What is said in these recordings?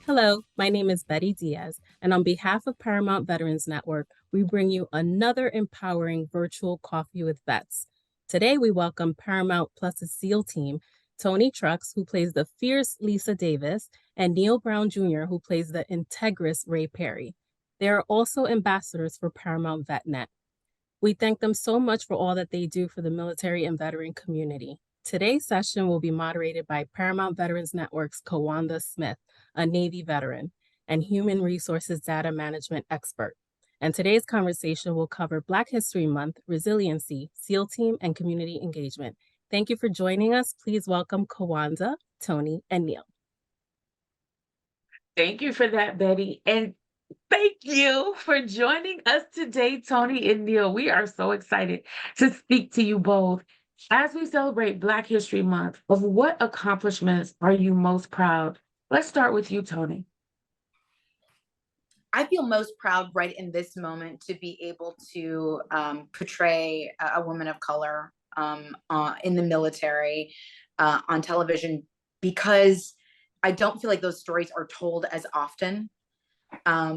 Hello, my name is Betty Diaz, and on behalf of Paramount Veterans Network, we bring you another empowering virtual Coffee with Vets. Today, we welcome Paramount Plus's SEAL team, Toni Trucks, who plays the fierce Lisa Davis, and Neil Brown Jr., who plays the integrous Ray Perry. They are also ambassadors for Paramount VetNet. We thank them so much for all that they do for the military and veteran community. Today's session will be moderated by Paramount Veterans Network's Kawanda Smith, a Navy veteran and human resources data management expert. And today's conversation will cover Black History Month, resiliency, SEAL team, and community engagement. Thank you for joining us. Please welcome Kawanda, Toni, and Neil. Thank you for that, Betty. And thank you for joining us today, Toni and Neil. We are so excited to speak to you both. As we celebrate Black History Month, of what accomplishments are you most proud? Let's start with you, Toni. I feel most proud right in this moment to be able to portray a woman of color in the military on television, because I don't feel like those stories are told as often.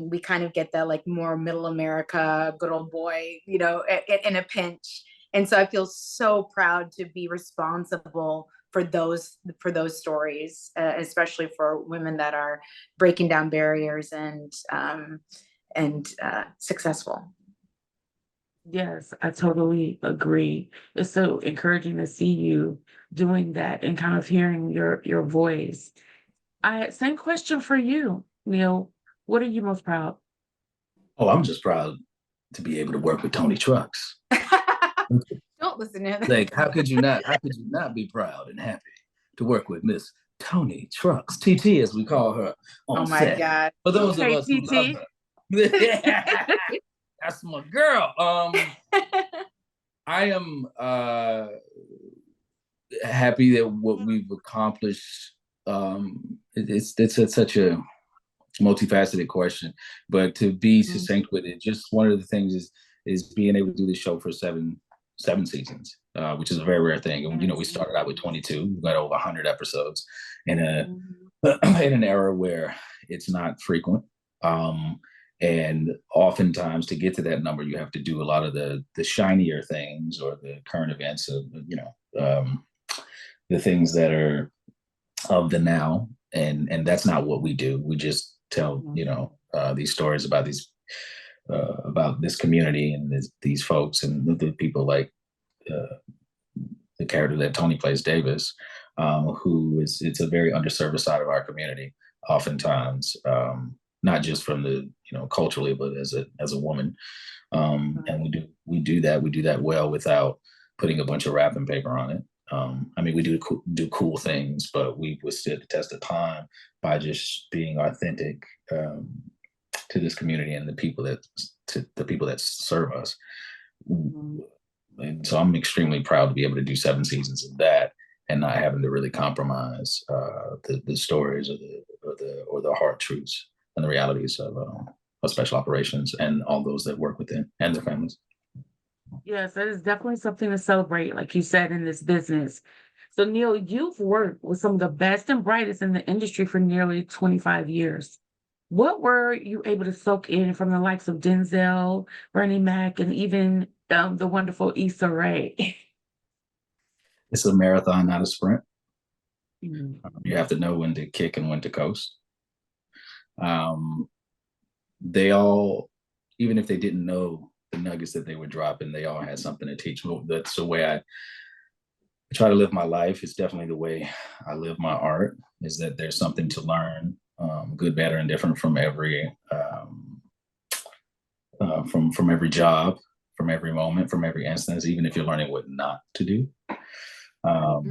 We kind of get that like more middle America, good old boy, in a pinch. And so I feel so proud to be responsible for those stories, especially for women that are breaking down barriers and successful. Yes, I totally agree. It's so encouraging to see you doing that and kind of hearing your voice. Same question for you, Neil. What are you most proud? Oh, I'm just proud to be able to work with Toni Trucks. Don't listen to him. Like, how could you not be proud and happy to work with Miss Toni Trucks, TT as we call her on Oh my set. God. For those of us who love her. That's my girl. I am happy that what we've accomplished. It's such a multifaceted question, but to be succinct with it, just one of the things is being able to do this show for seven seasons, which is a very rare thing. And we started out with 22, we've got over 100 episodes in in an era where it's not frequent. And oftentimes to get to that number, you have to do a lot of the shinier things or the current events of the things that are of the now, and that's not what we do. We just tell these stories about this community and these folks and the people like the character that Toni plays, Davis, it's a very underserviced side of our community, oftentimes, not just from the culturally, but as a woman, and we do that well without putting a bunch of wrapping paper on it. We do cool things, but we withstood the test of time by just being authentic to this community and the people that serve us. And so I'm extremely proud to be able to do 7 seasons of that and not having to really compromise the stories or the hard truths and the realities of special operations and all those that work within and their families. Yes, that is definitely something to celebrate, like you said, in this business. So, Neil, you've worked with some of the best and brightest in the industry for nearly 25 years. What were you able to soak in from the likes of Denzel, Bernie Mac, and even the wonderful Issa Rae? It's a marathon, not a sprint. Mm-hmm. You have to know when to kick and when to coast. They all, even if they didn't know the nuggets that they were dropping, they all had something to teach. That's the way I try to live my life. It's definitely the way I live my art, is that there's something to learn, good, bad, or indifferent from every from every job, from every moment, from every instance, even if you're learning what not to do. But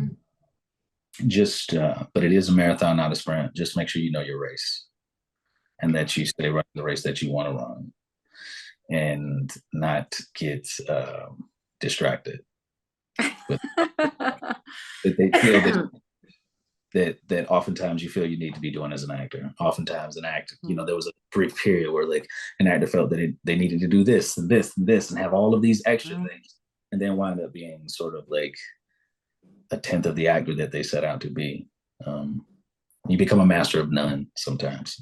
it is a marathon, not a sprint. Just make sure you know your race and that you stay running the race that you want to run and not get distracted. But they feel that oftentimes you feel you need to be doing as an actor. Oftentimes an actor, there was a brief period where like an actor felt that they needed to do this and this and this and have all of these extra things, and then wind up being sort of like a tenth of the actor that they set out to be. you become a master of none sometimes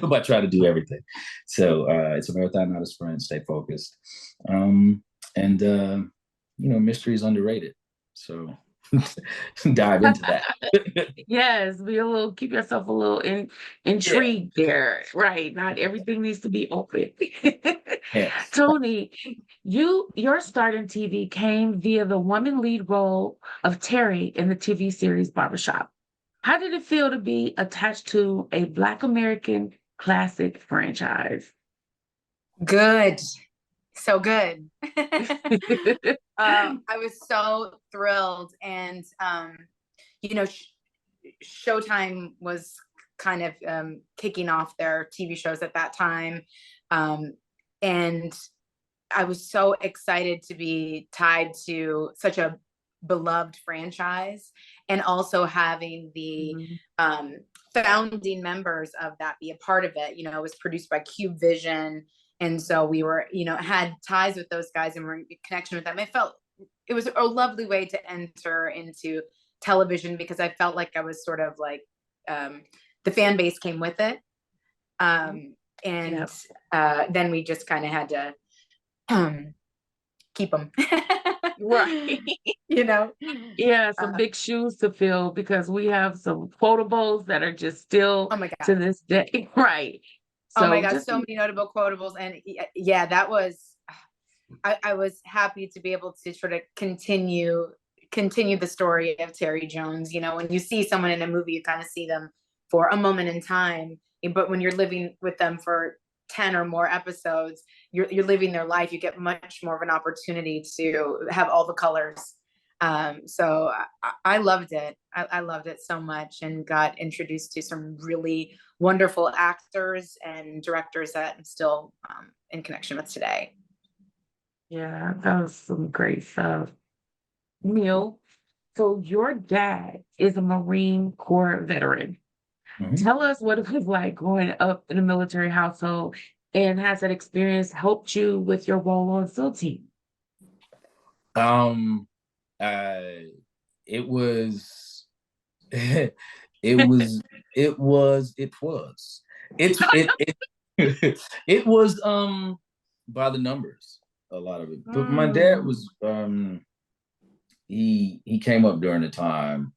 by trying to do everything. So it's a marathon, not a sprint. Stay focused. And mystery is underrated. So dive into that. Yes, keep yourself a little intrigued there, right? Not everything needs to be open. Yes. Toni, your start in TV came via the woman lead role of Terry in the TV series Barbershop. How did it feel to be attached to a Black American classic franchise? Good. So good. I was so thrilled. And, Showtime was kind of kicking off their TV shows at that time. And I was so excited to be tied to such a beloved franchise, and also having the founding members of that be a part of it. It was produced by Cube Vision. And so we were, had ties with those guys and were in connection with them. It was a lovely way to enter into television, because I felt like I was sort of like, the fan base came with it. Then we just kind of had to keep them. Right. Yeah, some big shoes to fill, because we have some quotables that are just still oh my God. to this day. Right. So, oh my God, so many notable quotables. And yeah, that was, I was happy to be able to sort of continue the story of Terry Jones. When you see someone in a movie, you kind of see them for a moment in time, but when you're living with them for 10 or more episodes, you're living their life. You get much more of an opportunity to have all the colors. So I loved it. I loved it so much, and got introduced to some really wonderful actors and directors that I'm still in connection with today. Yeah, that was some great stuff. Neil, so your dad is a Marine Corps veteran. Tell us what it was like growing up in a military household, and has that experience helped you with your role on SEAL Team? It was it was it was it was by the numbers, a lot of it. But my dad was he came up during a time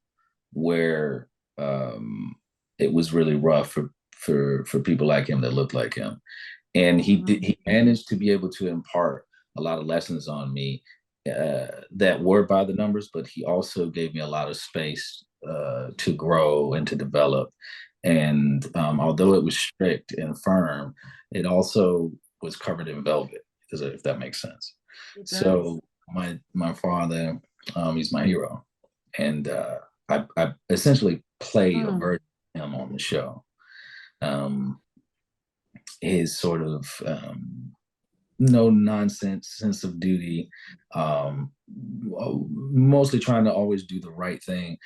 where it was really rough for people like him that looked like him, and he managed to be able to impart a lot of lessons on me that were by the numbers, but he also gave me a lot of space to grow and to develop. And although it was strict and firm, it also was covered in velvet, if that makes sense. So my father, he's my hero, and I essentially play a version of him on the show. His sort of no nonsense sense of duty, mostly trying to always do the right thing,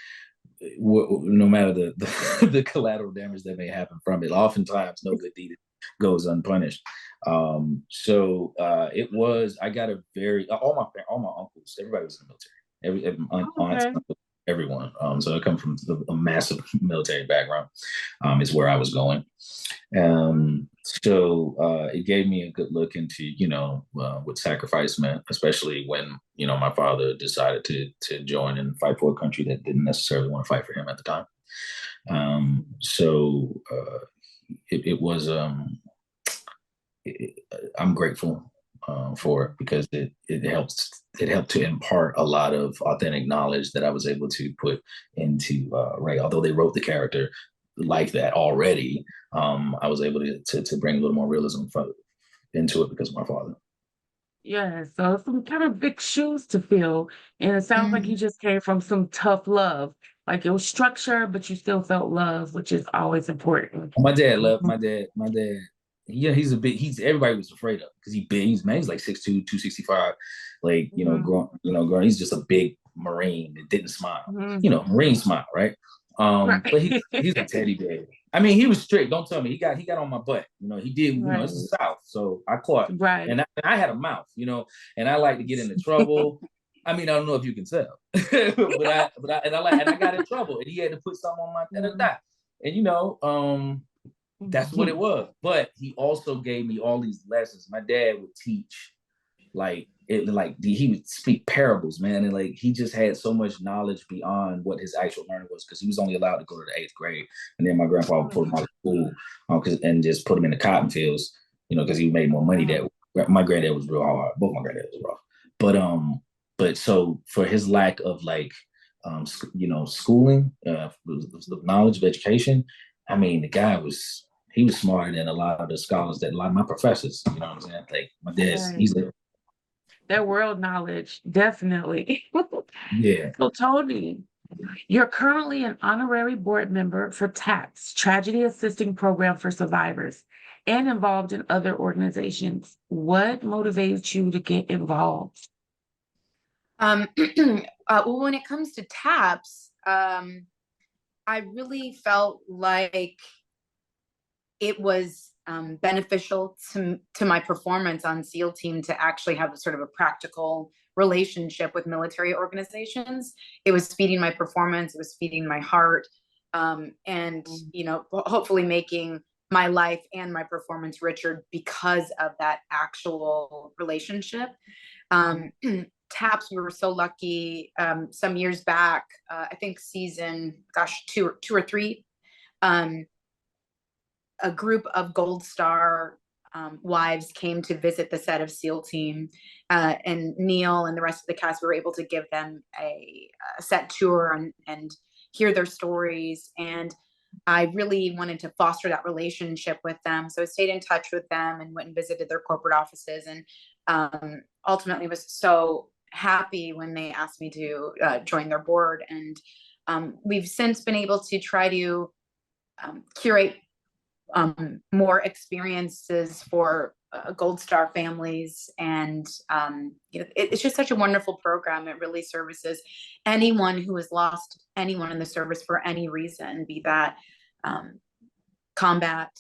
no matter the collateral damage that may happen from it. Oftentimes, no good deed goes unpunished. So it was. I got a very all my uncles, everybody was in the military. Aunts, everyone. So I come from a massive military background. Is where I was going. So it gave me a good look into, what sacrifice meant, especially when, my father decided to join and fight for a country that didn't necessarily want to fight for him at the time. So it was, I'm grateful for it, because it helped to impart a lot of authentic knowledge that I was able to put into Ray. Although they wrote the character like that already, I was able to bring a little more realism into it because of my father. Yeah, so some kind of big shoes to fill, and it sounds like you just came from some tough love. Like, it was structure, but you still felt love, which is always important. My dad loved my dad. Yeah, he's everybody was afraid of, because he's like 6'2", 265. Like, growing, he's just a big Marine that didn't smile. Marine smile, right? But he's a teddy bear. I mean, he was strict. Don't tell me he got on my butt. He did. It's the South, so I caught. And I had a mouth. And I like to get into trouble. I mean, I don't know if you can tell, but I got in trouble, and he had to put something on my and I died. And that's what it was. But he also gave me all these lessons. My dad would teach he would speak parables, man, and like he just had so much knowledge beyond what his actual learning was, because he was only allowed to go to the 8th grade, and then my grandpa would put him out of school, and just put him in the cotton fields, because he made more money. That my granddad was real hard. Both my granddads was rough, but so for his lack of schooling, the knowledge of education, I mean, the guy was. He was smarter than a lot of the scholars a lot of my professors. You know what I'm saying? Like my dad's, he's a That world knowledge, definitely. yeah. So, Tony, you're currently an honorary board member for TAPS, Tragedy Assisting Program for Survivors, and involved in other organizations. What motivates you to get involved? Well, when it comes to TAPS, I really felt like it was beneficial to my performance on SEAL team to actually have sort of a practical relationship with military organizations. It was feeding my performance, it was feeding my heart, and hopefully making my life and my performance richer because of that actual relationship. TAPS, we were so lucky some years back, I think season, two or three, a group of Gold Star wives came to visit the set of SEAL team, and Neil and the rest of the cast, we were able to give them a set tour and hear their stories. And I really wanted to foster that relationship with them. So I stayed in touch with them and went and visited their corporate offices, and ultimately was so happy when they asked me to join their board. And we've since been able to try to curate more experiences for Gold Star families. And it's just such a wonderful program. It really services anyone who has lost anyone in the service for any reason, be that combat,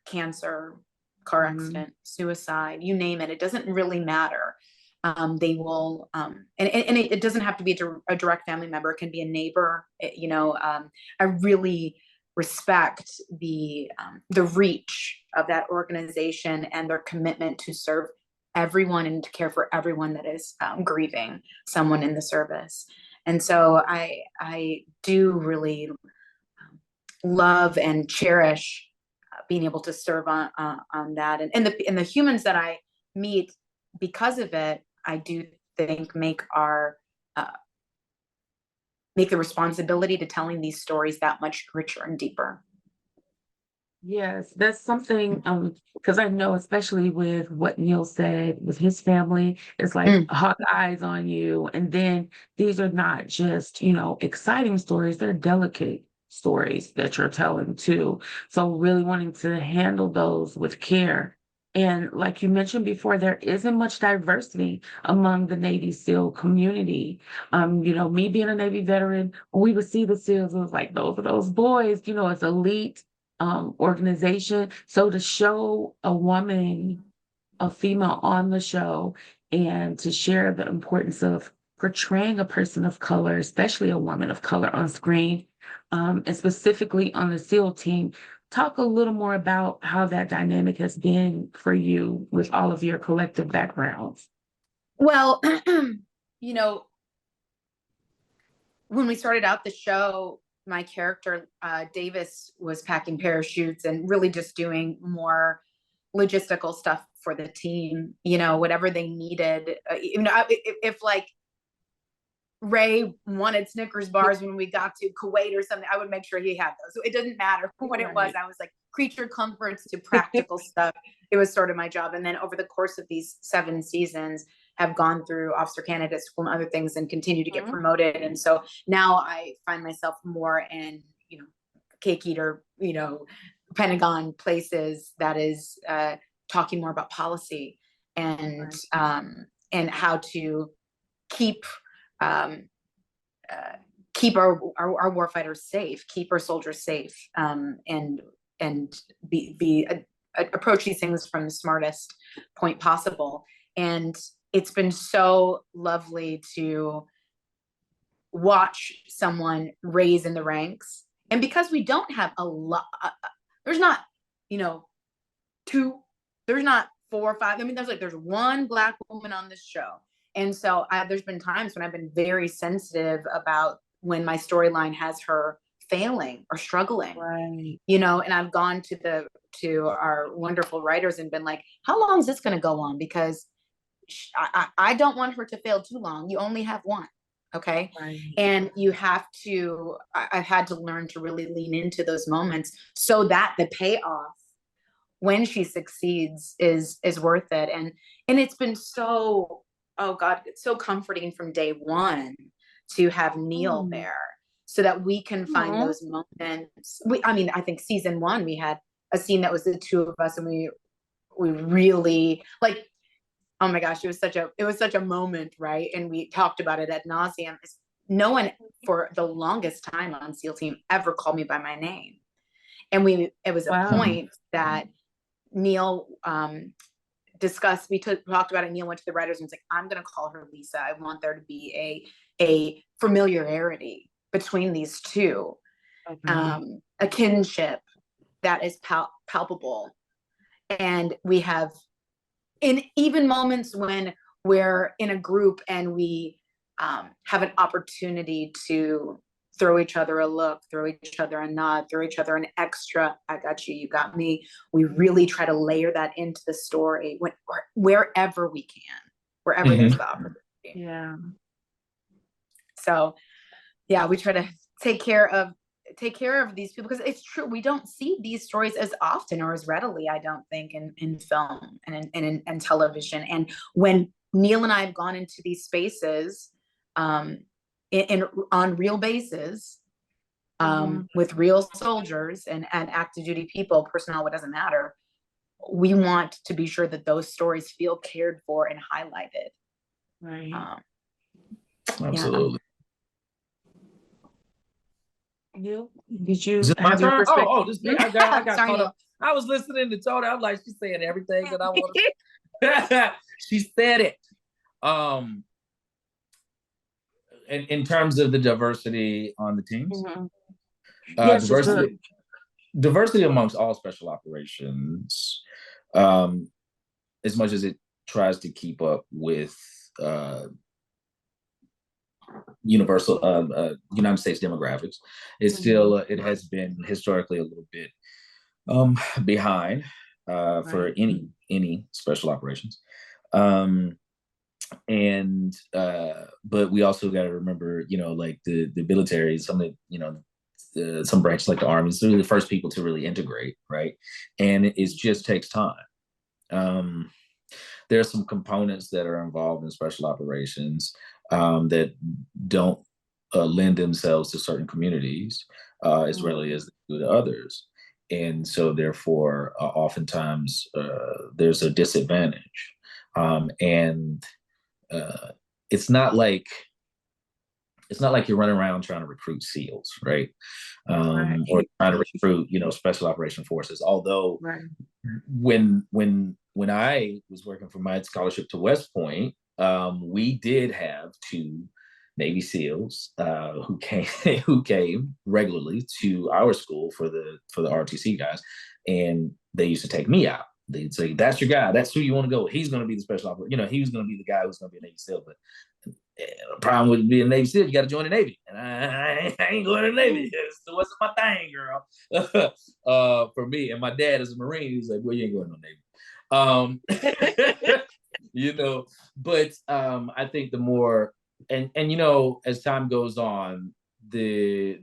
cancer, car accident, suicide, you name it. It doesn't really matter. They will, and it doesn't have to be a direct family member. It can be a neighbor. I really respect the reach of that organization and their commitment to serve everyone and to care for everyone that is grieving someone in the service. And so I do really love and cherish being able to serve on that, and the humans that I meet because of it, I do think make the responsibility to telling these stories that much richer and deeper. Yes, that's something, because I know, especially with what Neil said with his family, it's like hawk eyes on you. And then these are not just, exciting stories, they're delicate stories that you're telling too. So really wanting to handle those with care. And like you mentioned before, there isn't much diversity among the Navy SEAL community. Me being a Navy veteran, when we would see the SEALs, it was like, those are those boys, it's elite organization. So to show a female on the show, and to share the importance of portraying a person of color, especially a woman of color on screen, and specifically on the SEAL team, talk a little more about how that dynamic has been for you with all of your collective backgrounds. Well, when we started out the show, my character, Davis, was packing parachutes and really just doing more logistical stuff for the team, whatever they needed. If like Ray wanted Snickers bars when we got to Kuwait or something, I would make sure he had those. So it doesn't matter what it was. I was like creature comforts to practical stuff. It was sort of my job. And then over the course of these 7 seasons, have gone through officer candidate school and other things and continue to get promoted. And so now I find myself more in, cake eater, Pentagon places that is talking more about policy and how to keep our warfighters safe, keep our soldiers safe, and approach these things from the smartest point possible. And it's been so lovely to watch someone raise in the ranks, And because we don't have a lot, there's not, you know, two, there's not 4 or 5. I mean, there's one Black woman on this show. And so there's been times when I've been very sensitive about when my storyline has her failing or struggling, Right. you know, and I've gone to our wonderful writers and been like, how long is this going to go on? Because I don't want her to fail too long. You only have one. Okay. Right. And you have to, I've had to learn to really lean into those moments so that the payoff when she succeeds is worth it. And it's been so, oh God, it's so comforting from day one to have Neil there so that we can find those moments. I mean, I think season 1, we had a scene that was the two of us, and we really, like, oh my gosh, it was such a moment, right? And we talked about it ad nauseum. No one for the longest time on SEAL Team ever called me by my name. And it was a point that Neil discussed, we talked about it. Neil went to the writers and was like, I'm going to call her Lisa. I want there to be a familiarity between these two, a kinship that is palpable. And we have, in even moments when we're in a group and we have an opportunity to throw each other a look, throw each other a nod, throw each other an extra, I got you, you got me. We really try to layer that into the story wherever we can, wherever there's the opportunity. Yeah. So yeah, we try to take care of these people, because it's true, we don't see these stories as often or as readily, I don't think, in film and in television. And when Neil and I have gone into these spaces on real bases, with real soldiers and active duty people, personnel, what doesn't matter, we want to be sure that those stories feel cared for and highlighted. Right. Absolutely. Did you Is it my have your turn? perspective? I got Sorry, caught Neil. up. I was listening to Toni. I'm like, she's saying everything that I want to. She said it. In terms of the diversity on the teams, Yes, diversity amongst all special operations, as much as it tries to keep up with United States demographics, it's still it has been historically a little bit behind for any special operations. And but we also got to remember, like the military, some of the, some branches like the Army, so the first people to really integrate, right? And it just takes time. There are some components that are involved in special operations that don't lend themselves to certain communities as readily as they do to others. And so therefore, oftentimes there's a disadvantage. And it's not like you're running around trying to recruit SEALs, right? Or trying to recruit, special operation forces. Although when I was working for my scholarship to West Point, we did have 2 Navy SEALs who came regularly to our school for the ROTC guys, and they used to take me out. They'd say, "That's your guy. That's who you want to go. He's going to be the special operator. He was going to be the guy who's going to be a Navy SEAL." But the problem with being a Navy SEAL, you got to join the Navy, and I ain't going to the Navy. It wasn't my thing, girl. For me, and my dad is a Marine. He was like, "Well, you ain't going to Navy." But I think the more and as time goes on, the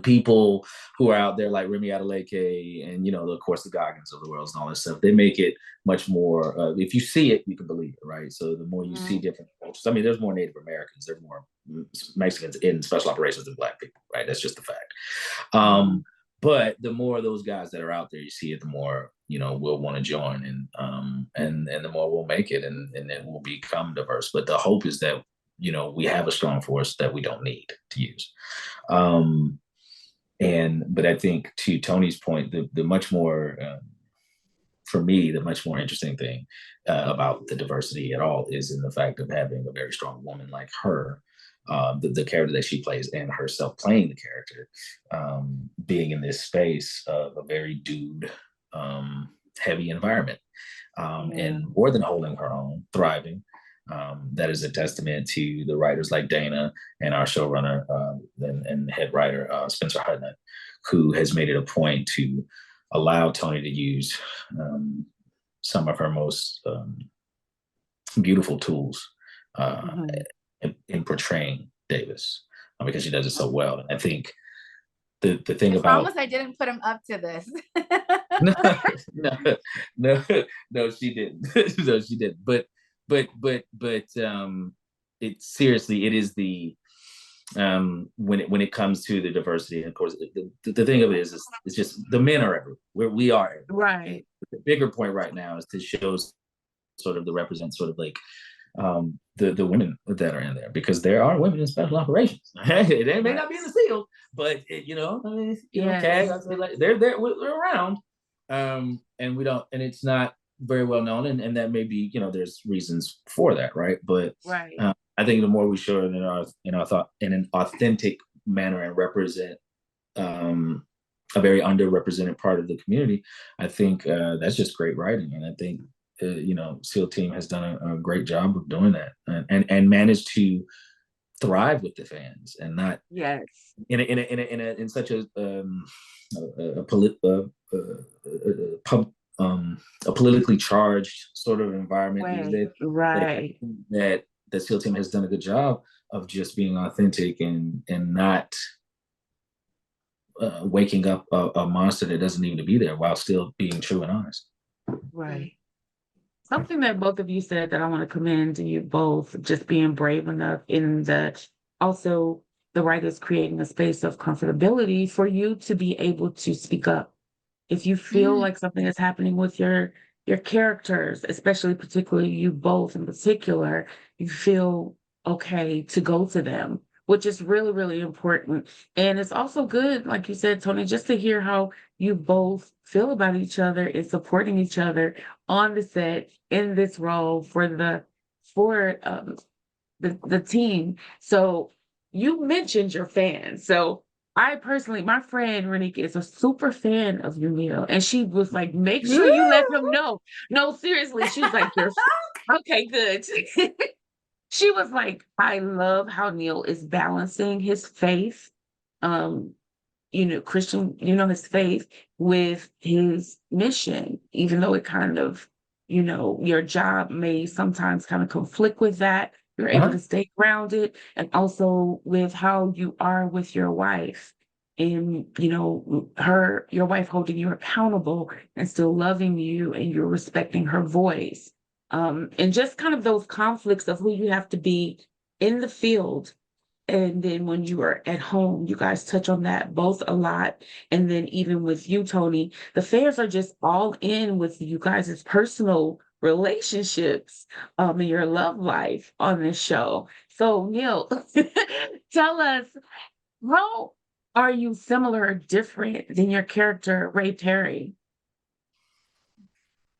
people who are out there like Remy Adeleke and of course the Goggins of the world and all this stuff, they make it much more if you see it, you can believe it, right? So the more you see different cultures, I mean, there's more Native Americans, there's more Mexicans in special operations than Black people, right? That's just a fact. But the more of those guys that are out there you see it, the more we'll want to join, and the more we'll make it, and it will become diverse. But the hope is that we have a strong force that we don't need to use. But I think, to Toni's point, the much more for me, the much more interesting thing about the diversity at all is in the fact of having a very strong woman like her the character that she plays and herself playing the character, being in this space of a very dude heavy environment, and more than holding her own, thriving. That is a testament to the writers like Dana and our showrunner and head writer Spencer Hutton, who has made it a point to allow Toni to use some of her most beautiful tools in portraying Davis, because she does it so well. And I think the thing about, promise I didn't put him up to this. no, she didn't. No, she didn't. But it seriously, it is the when it comes to the diversity, and of course the thing of it is it's just the men are everywhere. Where we are everywhere. Right. The bigger point right now is to show sort of the represent sort of like the women that are in there, because there are women in special operations. They may not be in the SEAL, but CAG, like they're around, and we don't, and it's not very well known, and that may be, there's reasons for that, right? But right. I think the more we show it in an authentic manner and represent a very underrepresented part of the community, I think that's just great writing, and I think SEAL team has done a great job of doing that, and managed to thrive with the fans, and not in such a politically charged sort of environment these days. Right. That the SEAL team has done a good job of just being authentic and not waking up a monster that doesn't need to be there, while still being true and honest. Right. Something that both of you said that I want to commend you both, just being brave enough in that also the writers creating a space of comfortability for you to be able to speak up. If you feel like something is happening with your characters, especially particularly you both in particular, you feel okay to go to them, which is really, really important. And it's also good, like you said, Toni, just to hear how you both feel about each other and supporting each other on the set in this role for the team. So you mentioned your fans. So I personally, my friend Renika is a super fan of you, Neil, and she was like, "Make sure you let him know." No, seriously, she was like, "You're okay, good." She was like, "I love how Neil is balancing his faith, Christian, his faith with his mission, even though it kind of, your job may sometimes kind of conflict with that. You're able to stay grounded, and also with how you are with your wife, and, your wife holding you accountable and still loving you, and you're respecting her voice. And just kind of those conflicts of who you have to be in the field. And then when you are at home, you guys touch on that both a lot. And then even with you, Toni, the fans are just all in with you guys' personal relationships and your love life on this show. So Neil, tell us, how are you similar or different than your character, Ray Perry?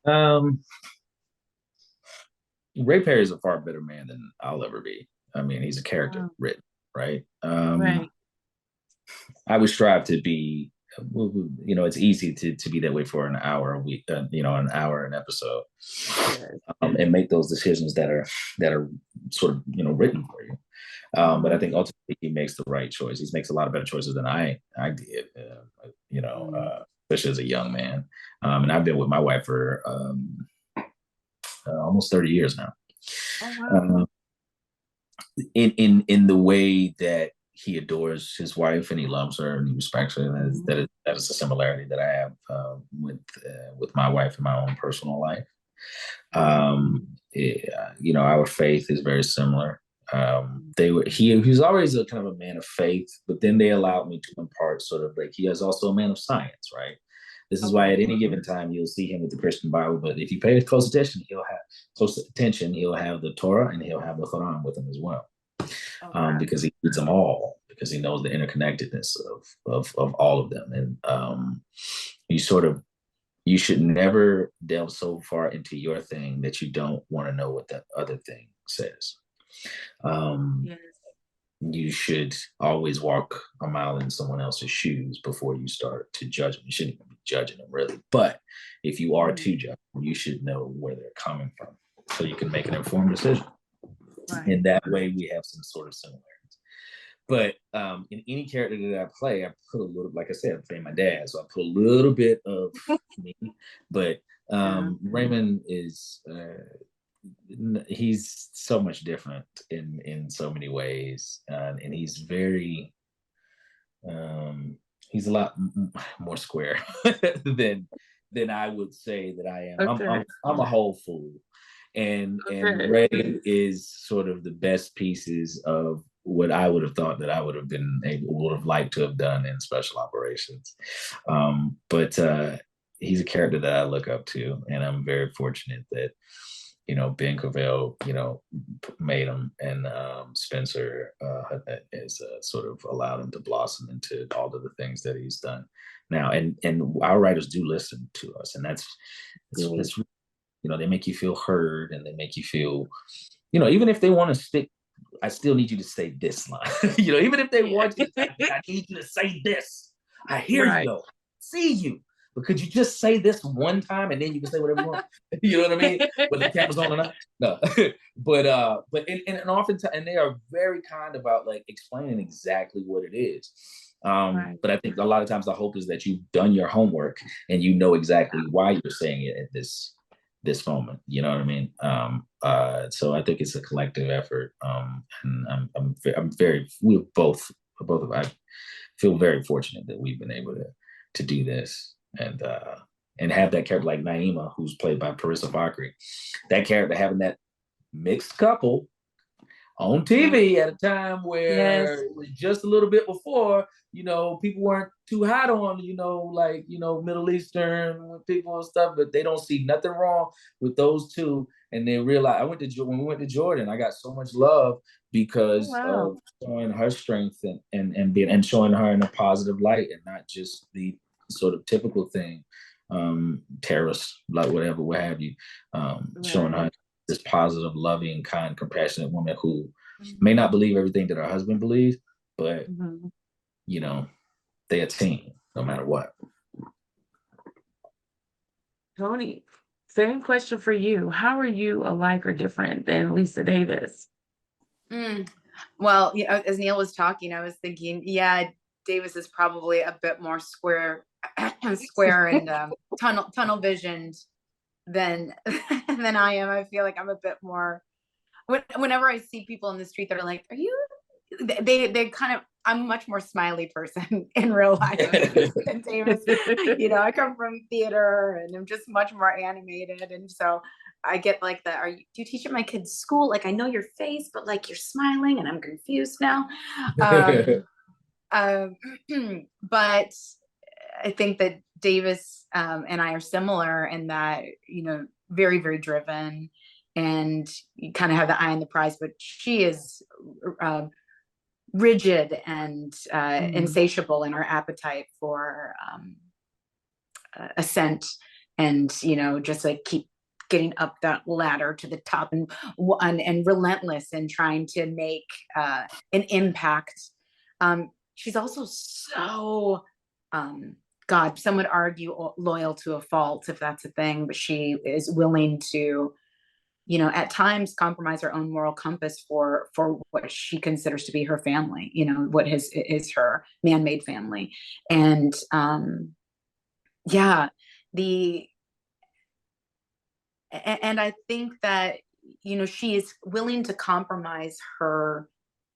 Ray Perry is a far better man than I'll ever be. I mean, he's a character written, right? Right. I would strive to be, it's easy to be that way for an hour a week, an hour an episode, and make those decisions that are sort of, written for you. But I think ultimately he makes the right choice. He makes a lot of better choices than I did, especially as a young man. And I've been with my wife for almost 30 years now. Oh, wow. In the way that he adores his wife and he loves her and he respects her, and that is a similarity that I have with my wife in my own personal life. Our faith is very similar. He was always a kind of a man of faith, but then they allowed me to impart sort of like, he is also a man of science, right? This is why at any given time you'll see him with the Christian Bible, but if you pay close attention, he'll have the Torah and he'll have the Quran with him as well, because he reads them all, because he knows the interconnectedness of all of them, and you should never delve so far into your thing that you don't want to know what that other thing says. you should always walk a mile in someone else's shoes before you start to judge them. You shouldn't even be judging them really. But if you are to judge them, you should know where they're coming from so you can make an informed decision. Right. In that way, we have some sort of similarities. But in any character that I play, I put a little, like I said, I'm playing my dad, so I put a little bit of me. But Raymond is he's so much different in so many ways, and he's very he's a lot more square than I would say that I am. Okay. I'm a whole fool, and Ray is sort of the best pieces of what I would have thought that I would have liked to have done in special operations. But he's a character that I look up to, and I'm very fortunate that Ben Cavell, made him, and Spencer has sort of allowed him to blossom into all of the things that he's done now. And our writers do listen to us, and that's they make you feel heard, and they make you feel, even if they want to stick. I still need you to say this line. Even if they want you, I need you to say this. I hear you though. See you. But could you just say this one time and then you can say whatever you want? You know what I mean? But the camera's on or not? No. but and oftentimes, and they are very kind about like explaining exactly what it is. But I think a lot of times the hope is that you've done your homework and you know exactly why you're saying it at this moment. You know what I mean? So I think it's a collective effort. And I feel very fortunate that we've been able to do this and have that character like Naima, who's played by Parissa Bakri, that character having that mixed couple on TV at a time where it was just a little bit before, people weren't too hot on, Middle Eastern people and stuff, but they don't see nothing wrong with those two. And they realize when we went to Jordan, I got so much love because of showing her strength and showing her in a positive light and not just the sort of typical thing, terrorist, like whatever, what have you, showing her this positive, loving, kind, compassionate woman who may not believe everything that her husband believes, but they're a team no matter what. Toni, same question for you. How are you alike or different than Lisa Davis? Well, as Neil was talking, I was thinking, Davis is probably a bit more square and tunnel visioned than I am. I feel like I'm a bit more. Whenever I see people in the street that are like, "Are you?" They kind of. I'm a much more smiley person in real life than Davis. I come from theater and I'm just much more animated, and so I get like that. Do you teach at my kids' school? Like, I know your face, but like you're smiling, and I'm confused now. But I think that Davis and I are similar in that, very, very driven, and you kind of have the eye on the prize, but she is rigid and insatiable in her appetite for ascent, and, just like keep getting up that ladder to the top, and relentless in trying to make an impact. She's also so, God, some would argue loyal to a fault, if that's a thing, but she is willing to, at times compromise her own moral compass for what she considers to be her family, what is her man-made family. And and I think that, she is willing to compromise her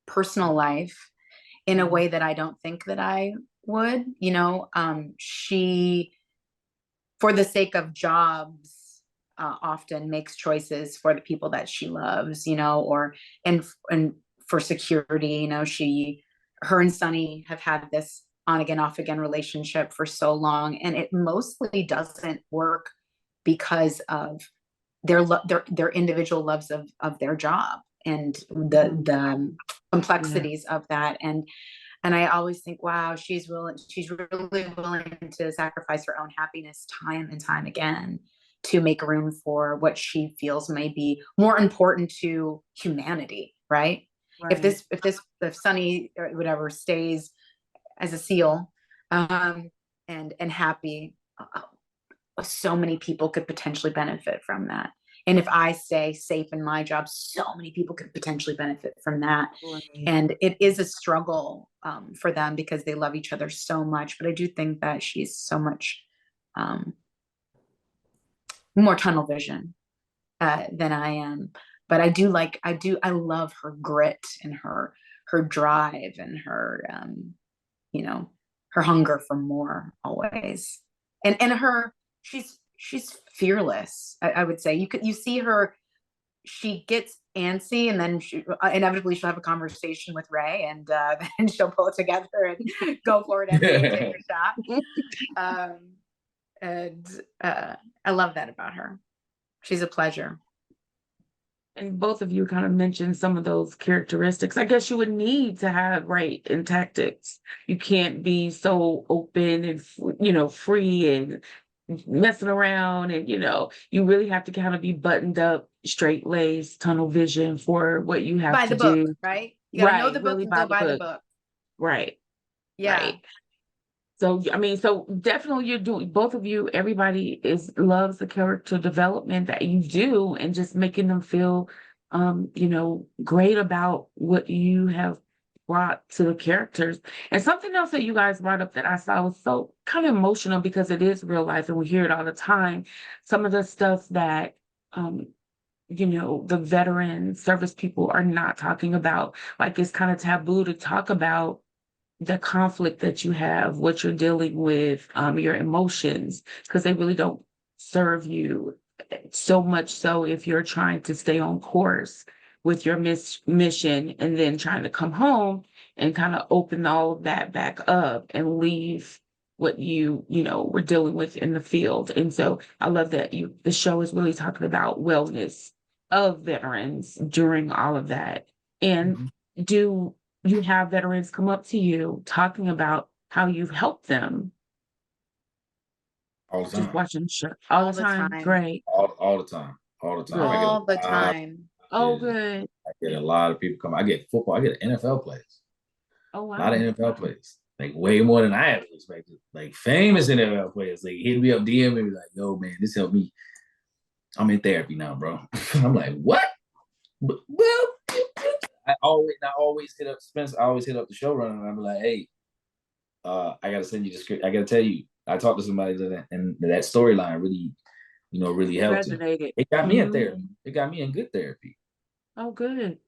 personal life in a way that I don't think that I would. She, for the sake of jobs, often makes choices for the people that she loves, and for security. Her and Sonny have had this on again, off again relationship for so long, and it mostly doesn't work because of their individual loves of their job and the complexities of that. And I always think, wow, she's really willing to sacrifice her own happiness time and time again to make room for what she feels may be more important to humanity, right? If Sunny or whatever stays as a SEAL, and happy, so many people could potentially benefit from that. And if I stay safe in my job, so many people could potentially benefit from that. Right. And it is a struggle for them because they love each other so much. But I do think that she's so much more tunnel vision than I am. But I love her grit and her drive and her, her hunger for more always. And she's fearless. I would say you see her, she gets antsy, and then inevitably she'll have a conversation with Ray, and then she'll pull it together and go for it anyway, take a shot. I love that about her. She's a pleasure. And both of you kind of mentioned some of those characteristics. I guess you would need to have right in tactics. You can't be so open and free and messing around, and you really have to kind of be buttoned up, straight laced, tunnel vision for what you have By to the book, do. right? You gotta know the book really and go by the book. Right. Yeah. Right. So, I mean, so definitely you're doing, both of you, everybody loves the character development that you do, and just making them feel, great about what you have brought to the characters. And something else that you guys brought up that I saw was so kind of emotional, because it is real life and we hear it all the time. Some of the stuff that, the veteran service people are not talking about, like it's kind of taboo to talk about the conflict that you have, what you're dealing with, your emotions, because they really don't serve you, so much so if you're trying to stay on course with your mission, and then trying to come home and kind of open all of that back up and leave what were dealing with in the field. And so I love that the show is really talking about wellness of veterans during all of that. And do you have veterans come up to you talking about how you've helped them? All the Just time. watching the show all the time. Great. All the time. All the time. Good. All the time. Oh, good. I get a lot of people come. I get football. I get NFL players. Oh, A lot of wow. NFL players. Like way more than I ever expected. Like famous NFL players. Like hit me up, DM me, like, yo, man, this helped me. I'm in therapy now, bro. I'm like, what? Well, I always hit up Spencer. I always hit up the showrunner, and I'm like, hey, I gotta send you the script. I gotta tell you, I talked to somebody and that storyline really, really helped him. Resonated. It got me in therapy. It got me in good therapy. Oh, good.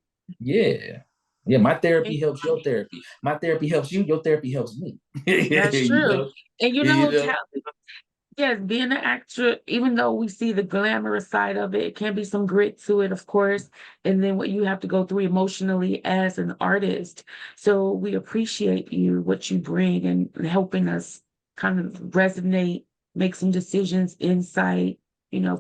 Yeah. Yeah, my therapy helps your therapy. My therapy helps you. Your therapy helps me. That's true. And know? yes, being an actor, even though we see the glamorous side of it, it can be some grit to it, of course. And then what you have to go through emotionally as an artist. So we appreciate you, what you bring, and helping us kind of resonate, make some decisions, insight,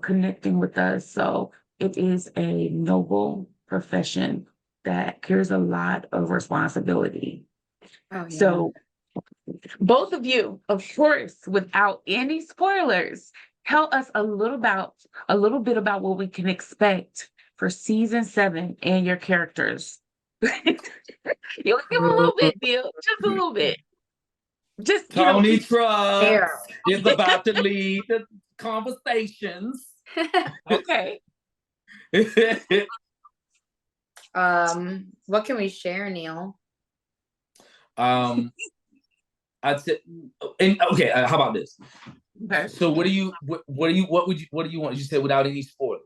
connecting with us. So it is a noble profession that carries a lot of responsibility. Oh, yeah. So both of you, of course, without any spoilers, tell us a little bit about what we can expect for season 7 and your characters. You give a little bit, Bill, just a little bit. Just Toni Truss There. is about to lead the conversations. Okay. What can we share, Neil? I'd say, and okay, how about this? Okay. So what do you want? You said without any spoilers.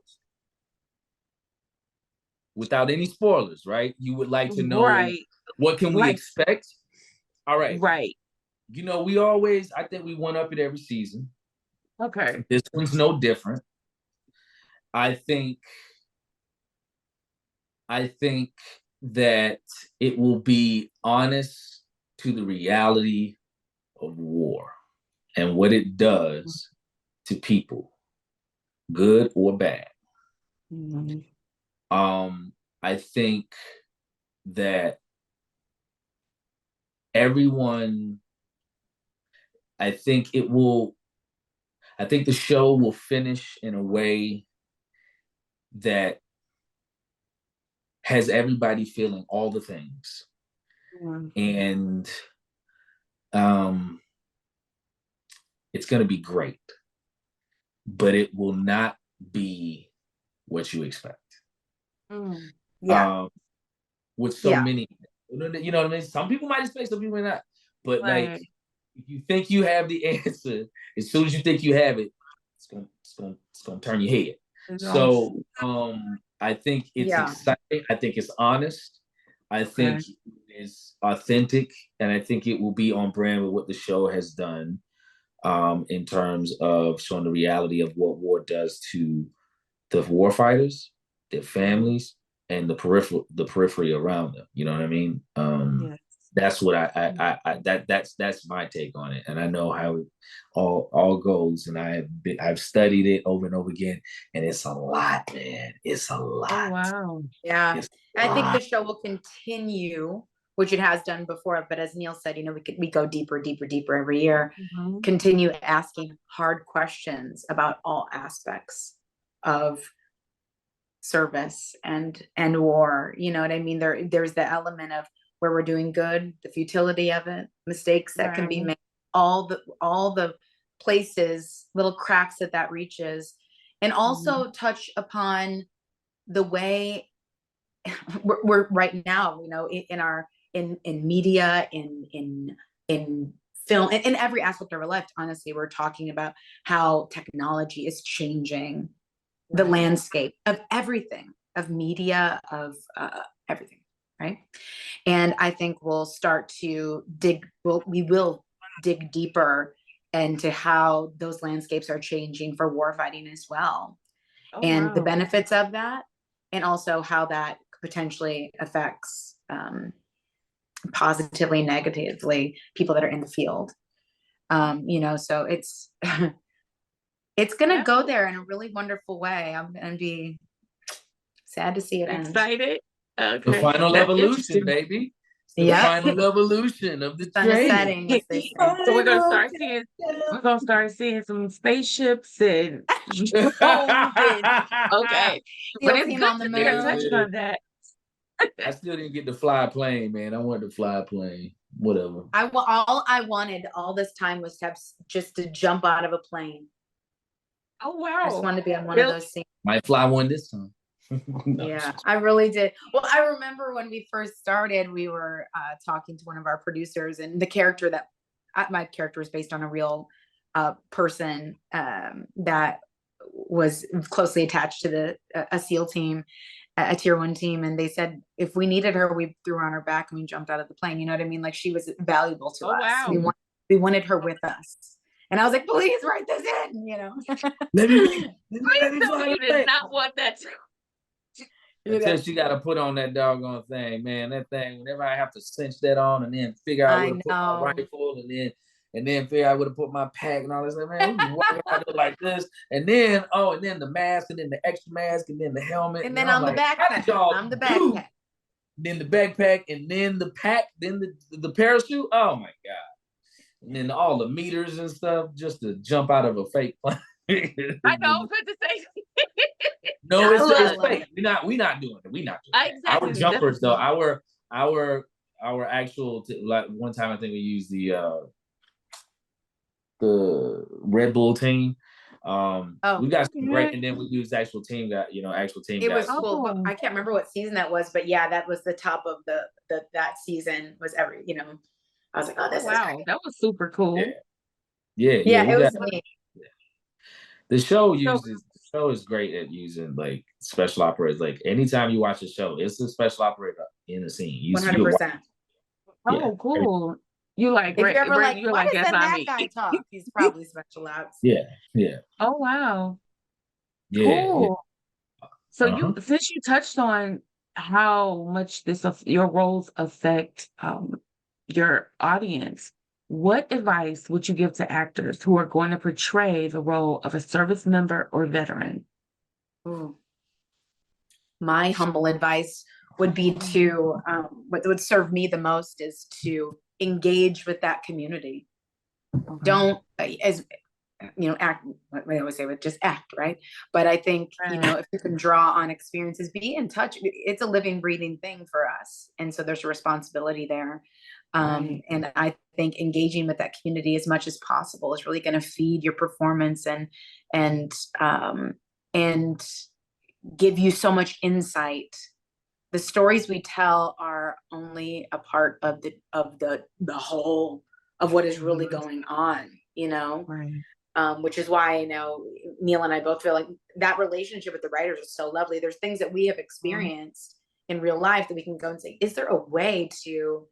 Without any spoilers, right? You would like to know, right. What can we expect? All right. Right. I think we one up it every season. Okay. This one's no different. I think that it will be honest to the reality of war and what it does to people, good or bad. Mm-hmm. I think that everyone, I think the show will finish in a way that has everybody feeling all the things. And it's going to be great, but it will not be what you expect. Yeah. With so many, you know what I mean? Some people might expect, some people might not. But like, if you think you have the answer, as soon as you think you have it, it's gonna turn your head. So I think it's exciting. I think it's honest. I think it's authentic, and I think it will be on brand with what the show has done, in terms of showing the reality of what war does to the war fighters, their families, and the periphery around them. You know what I mean? That's what that's my take on it. And I know how it all goes, and I've studied it over and over again, and it's a lot, man. It's a lot. Oh, wow. Yeah. I think the show will continue, which it has done before, but as Neil said, you know, we go deeper every year. Continue asking hard questions about all aspects of service and war. You know what I mean? There's the element of where we're doing good, the futility of it, mistakes that can be made, all the places, little cracks that reaches, and also touch upon the way we're right now, you know, in media, in film, in every aspect of our life. Honestly, we're talking about how technology is changing the landscape of everything, of media, of everything, right? And I think we'll start to we will dig deeper into how those landscapes are changing for warfighting as well, and the benefits of that, and also how that potentially affects positively, negatively people that are in the field. You know, so it's it's gonna go there in a really wonderful way. I'm gonna be sad to see it end. Excited. Okay. The final evolution, baby. The final evolution of the training. So we're gonna start seeing some spaceships and okay. But it's good to be touching on that. I still didn't get to fly a plane, man. I wanted to fly a plane. Whatever. All I wanted all this time was just to jump out of a plane. Oh wow. I just wanted to be on one of those scenes. Might fly one this time. No, yeah, I really did. Well, I remember when we first started, we were talking to one of our producers, and the character my character is based on a real person that was closely attached to a SEAL team, a tier 1 team. And they said, if we needed her, we threw her on her back and we jumped out of the plane. You know what I mean? Like, she was valuable to us. Wow. We wanted her with us. And I was like, please write this in, you know. Let me you did not want that to. Until she got to put on that doggone thing, man. That thing, whenever I have to cinch that on and then figure out where to put my rifle and then figure out where to put my pack and all this, man, we walking around like this. And then the mask, and then the extra mask, and then the helmet. And then on the backpack. I'm the backpack. Then the backpack, and then the pack, then the parachute. Oh my God. And then all the meters and stuff just to jump out of a fake plane. I know, but to say no, it's fake. We're not doing it. We're not doing it. Exactly. Our jumpers though, our actual like one time I think we used the Red Bull team. We got some great, and then we used actual team guys. It was cool. But I can't remember what season that was, but yeah, that was the top of that season was I was like, oh, this is great. That was super cool. Yeah, it was neat. The show is great at using like special operators. Like anytime you watch a show, it's a special operator in the scene. 100%. Oh, cool. You like, if you're ever like, why doesn't that guy talk? He's probably special ops. Yeah. Oh wow. Yeah. Cool. Yeah. So since you touched on how much your roles affect your audience, what advice would you give to actors who are going to portray the role of a service member or veteran? Ooh. My humble advice would be to, what would serve me the most is to engage with that community. Don't, act, what I always say, with just act, right? But I think, if you can draw on experiences, be in touch. It's a living, breathing thing for us. And so there's a responsibility there. And I think engaging with that community as much as possible is really going to feed your performance and give you so much insight. The stories we tell are only a part of the whole of what is really going on, which is why I know Neil and I both feel like that relationship with the writers is so lovely. There's things that we have experienced in real life that we can go and say, is there a way to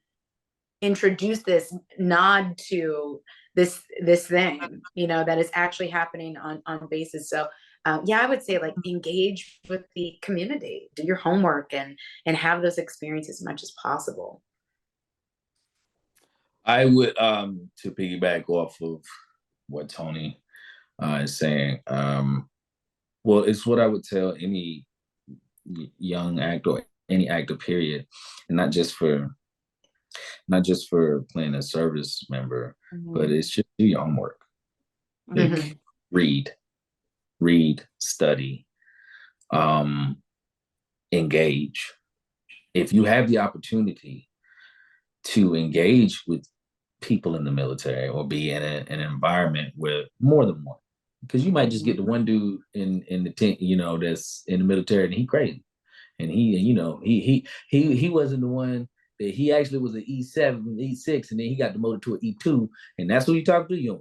introduce this nod to this thing, that is actually happening on basis. So I would say, like, engage with the community, do your homework, and have those experiences as much as possible. I would to piggyback off of what Toni is saying. Well, it's what I would tell any young actor, any actor, period, and not just for playing a service member, but it's just do your homework. Like, read, study, engage. If you have the opportunity to engage with people in the military or be in an environment where more than one, because you might just get the one dude in the tent, that's in the military, and he crazy, and he wasn't the one. That he actually was an E7, E6, and then he got demoted to an E2, and that's who you talk to. You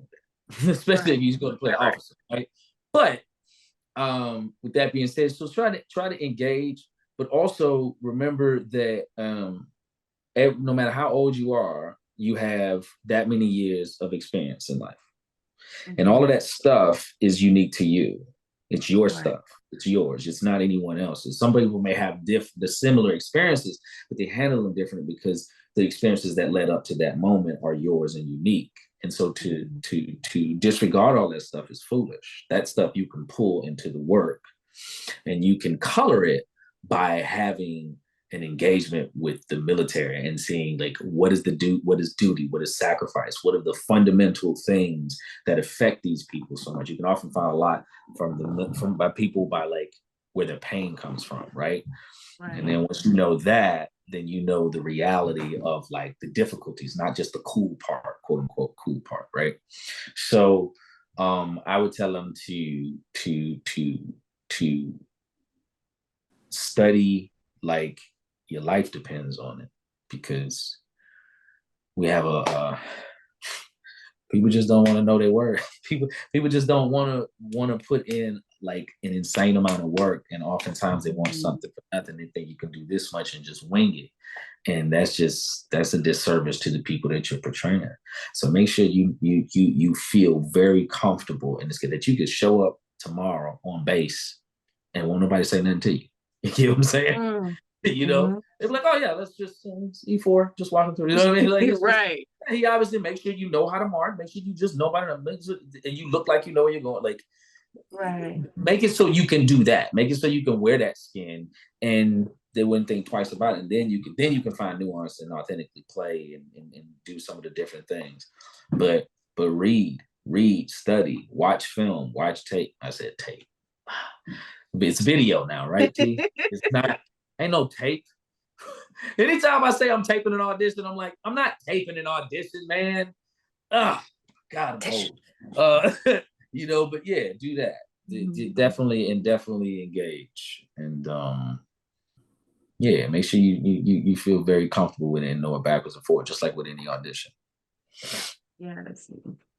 don't, especially if you're going to play an officer, right? But with that being said, so try to engage, but also remember that no matter how old you are, you have that many years of experience in life, and all of that stuff is unique to you. It's your stuff. It's yours. It's not anyone else's. Some people may have the similar experiences, but they handle them differently because the experiences that led up to that moment are yours and unique. And so to disregard all that stuff is foolish. That stuff you can pull into the work, and you can color it by having an engagement with the military and seeing, like, what is duty, what is sacrifice, what are the fundamental things that affect these people so much. You can often find a lot by people by like where their pain comes from, right? And then once you know that, then you know the reality of like the difficulties, not just the cool part, quote unquote cool part, right? So I would tell them to study like your life depends on it, because we have people just don't want to know their work. People just don't want to put in like an insane amount of work, and oftentimes they want something for nothing. They think you can do this much and just wing it, and that's a disservice to the people that you're portraying. So make sure you feel very comfortable in this, that you could show up tomorrow on base and won't nobody say nothing to you. You know what I'm saying? They're like, oh yeah, let's just E4, just walking through. You know what I mean? Like, Right. He obviously make sure you know how to mark, make sure you just know about it, and you look like you know where you're going. Like, make it so you can do that. Make it so you can wear that skin, and they wouldn't think twice about it. And then you can find nuance and authentically play and do some of the different things. But read, study, watch film, watch tape. I said tape. It's video now, right, T? It's not, ain't no tape. Anytime I say I'm taping an audition, I'm like, I'm not taping an audition, man. God, I'm old. But yeah, do that. Definitely engage. And make sure you feel very comfortable with it and know it backwards and forward, just like with any audition. Yeah, that's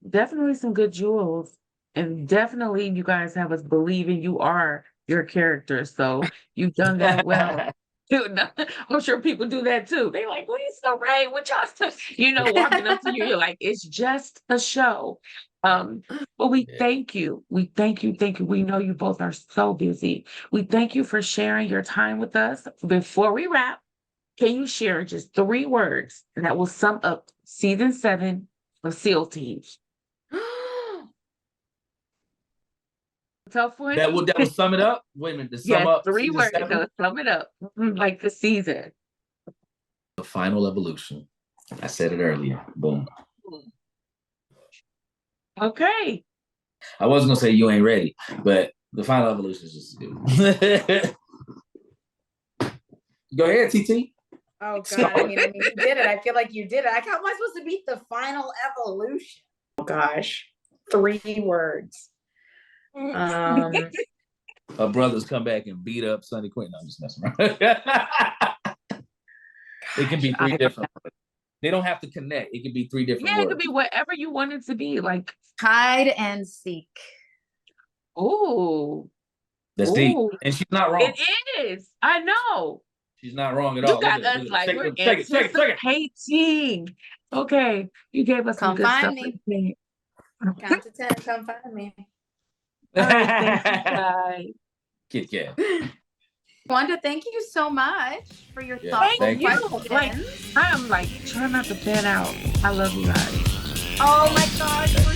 definitely some good jewels. And definitely you guys have us believing you are your character. So you've done that well. I'm sure people do that too. They like, Lisa, Ray, what y'all walking up to you, you're like, it's just a show. But we thank you. We thank you. We know you both are so busy. We thank you for sharing your time with us. Before we wrap, can you share just 3 words that will sum up season 7 of SEAL Teams? Tough one. That will sum it up. Wait a minute, to sum up 3 words that will sum it up, like the season. The final evolution. I said it earlier. Boom. Okay. I was gonna say you ain't ready, but the final evolution is just good. Go ahead, TT. Oh God, I mean, you did it. I feel like you did it. How am I supposed to beat the final evolution? Oh gosh, 3 words. Her brothers come back and beat up Sonny Quentin. I'm just messing around. It can be 3 different. They don't have to connect. It can be 3 different words. It could be whatever you want it to be. Like hide and seek. Oh, that's deep, and she's not wrong. It is. I know. She's not wrong at all. You got us like we're anticipating. Okay, you gave us some Come good find stuff. me. Count to 10. Come find me. All right, thank you guys. Kit Kat. Wanda, thank you so much for your thoughtful Thank you. questions. Like, I am like trying not to fan out. I love you guys. Oh my gosh, we're